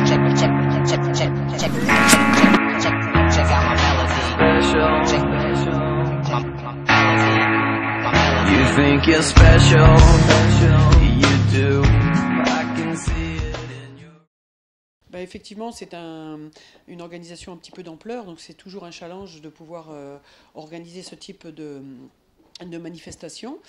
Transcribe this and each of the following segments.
You think you're special, you do. I can see it in you. Effectivement, c'est une organisation un petit peu d'ampleur, donc c'est toujours un challenge de pouvoir organiser ce type de manifestation.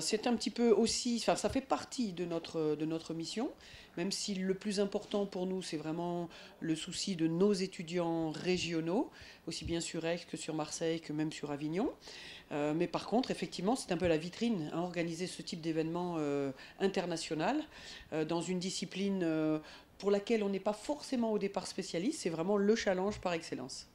C'est un petit peu aussi, enfin, ça fait partie de notre mission, même si le plus important pour nous, c'est vraiment le souci de nos étudiants régionaux, aussi bien sur Aix que sur Marseille, que même sur Avignon. Mais par contre, effectivement, c'est un peu la vitrine, hein, organiser ce type d'événement international dans une discipline pour laquelle on n'est pas forcément au départ spécialiste, c'est vraiment le challenge par excellence.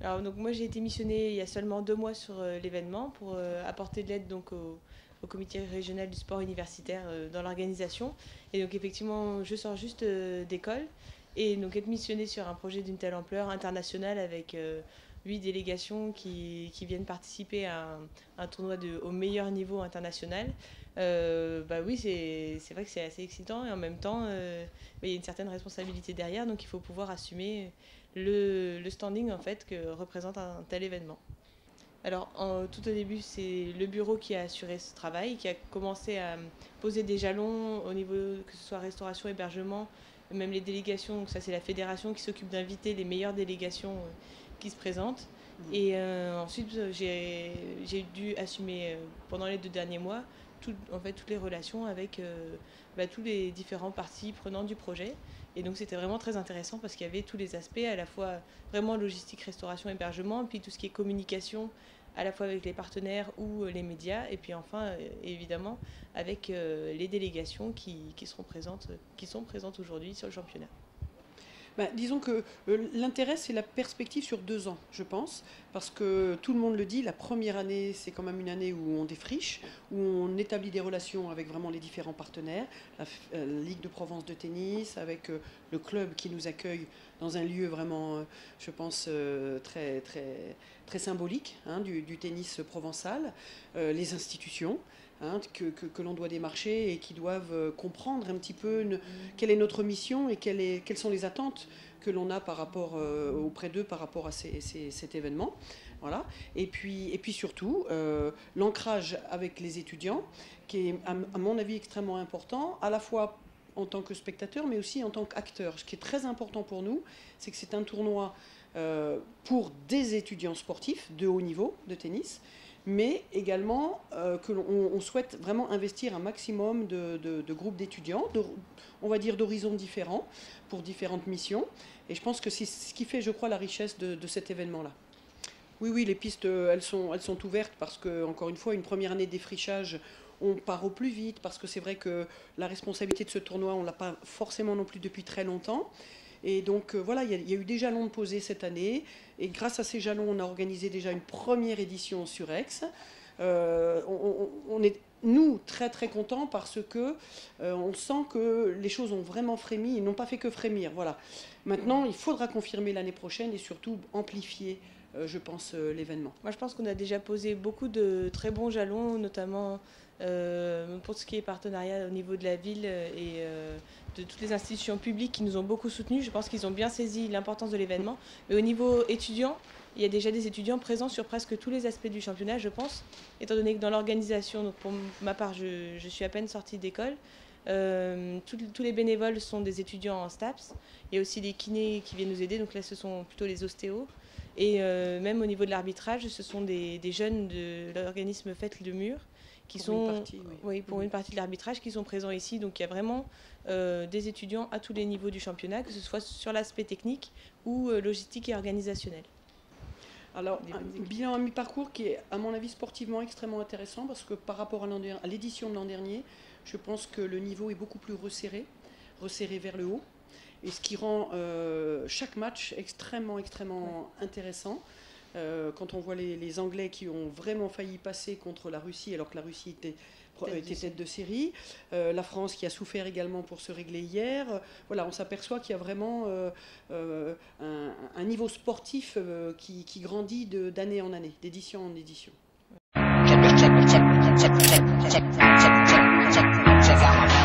Alors, donc, moi j'ai été missionnée il y a seulement 2 mois sur l'événement pour apporter de l'aide donc, au comité régional du sport universitaire dans l'organisation. Et donc effectivement je sors juste d'école et donc être missionnée sur un projet d'une telle ampleur internationale avec 8 délégations qui viennent participer à un tournoi au meilleur niveau international. Oui, c'est vrai que c'est assez excitant et en même temps il y a une certaine responsabilité derrière, donc il faut pouvoir assumer le standing en fait que représente un tel événement. Alors tout au début c'est le bureau qui a assuré ce travail, qui a commencé à poser des jalons au niveau que ce soit restauration, hébergement, même les délégations, donc ça c'est la fédération qui s'occupe d'inviter les meilleures délégations qui se présentent. Et ensuite j'ai dû assumer pendant les 2 derniers mois toutes les relations avec tous les différents parties prenantes du projet. Et donc c'était vraiment très intéressant parce qu'il y avait tous les aspects, à la fois vraiment logistique, restauration, hébergement, puis tout ce qui est communication, à la fois avec les partenaires ou les médias, et puis enfin évidemment avec les délégations qui sont présentes aujourd'hui sur le championnat. Disons que l'intérêt, c'est la perspective sur 2 ans, je pense, parce que tout le monde le dit, la première année, c'est quand même une année où on défriche, où on établit des relations avec vraiment les différents partenaires, la Ligue de Provence de tennis, avec le club qui nous accueille dans un lieu vraiment, je pense, très, très, très symbolique, hein, du tennis provençal, les institutions. Hein, que l'on doit démarcher et qui doivent comprendre un petit peu quelle est notre mission et quelles sont les attentes que l'on a par rapport, auprès d'eux par rapport à cet événement. Voilà. Et puis surtout, l'ancrage avec les étudiants, qui est à mon avis extrêmement important, à la fois en tant que spectateur, mais aussi en tant qu'acteur. Ce qui est très important pour nous, c'est que c'est un tournoi pour des étudiants sportifs de haut niveau de tennis, mais également que l'on souhaite vraiment investir un maximum de groupes d'étudiants, on va dire d'horizons différents, pour différentes missions. Et je pense que c'est ce qui fait, je crois, la richesse de cet événement-là. Oui, les pistes, elles sont ouvertes parce que, encore une fois, une première année de défrichage, on part au plus vite, parce que c'est vrai que la responsabilité de ce tournoi, on ne l'a pas forcément non plus depuis très longtemps. Et donc voilà, il y a eu des jalons de posés cette année. Et grâce à ces jalons, on a organisé déjà une première édition sur Aix. On est, nous, très très contents parce que on sent que les choses ont vraiment frémi et n'ont pas fait que frémir. Voilà. Maintenant, il faudra confirmer l'année prochaine et surtout amplifier, je pense, l'événement. Moi, je pense qu'on a déjà posé beaucoup de très bons jalons, notamment pour ce qui est partenariat au niveau de la ville et de toutes les institutions publiques qui nous ont beaucoup soutenus. Je pense qu'ils ont bien saisi l'importance de l'événement. Mais au niveau étudiant, il y a déjà des étudiants présents sur presque tous les aspects du championnat, je pense, étant donné que dans l'organisation, donc pour ma part, je suis à peine sortie d'école. Tous les bénévoles sont des étudiants en STAPS. Il y a aussi des kinés qui viennent nous aider, donc là ce sont plutôt les ostéos. Et même au niveau de l'arbitrage, ce sont des jeunes de l'organisme Faites le Mur qui sont pour une partie de l'arbitrage qui sont présents ici. Donc il y a vraiment des étudiants à tous les niveaux du championnat, que ce soit sur l'aspect technique ou logistique et organisationnel. Alors, un bilan à mi-parcours qui est, à mon avis, sportivement extrêmement intéressant parce que par rapport à l'édition de l'an dernier, je pense que le niveau est beaucoup plus resserré vers le haut. Et ce qui rend chaque match extrêmement intéressant. Quand on voit les Anglais qui ont vraiment failli passer contre la Russie, alors que la Russie était tête de série, la France qui a souffert également pour se régler hier. Voilà, on s'aperçoit qu'il y a vraiment un niveau sportif qui grandit d'année en année, d'édition en édition. Check out my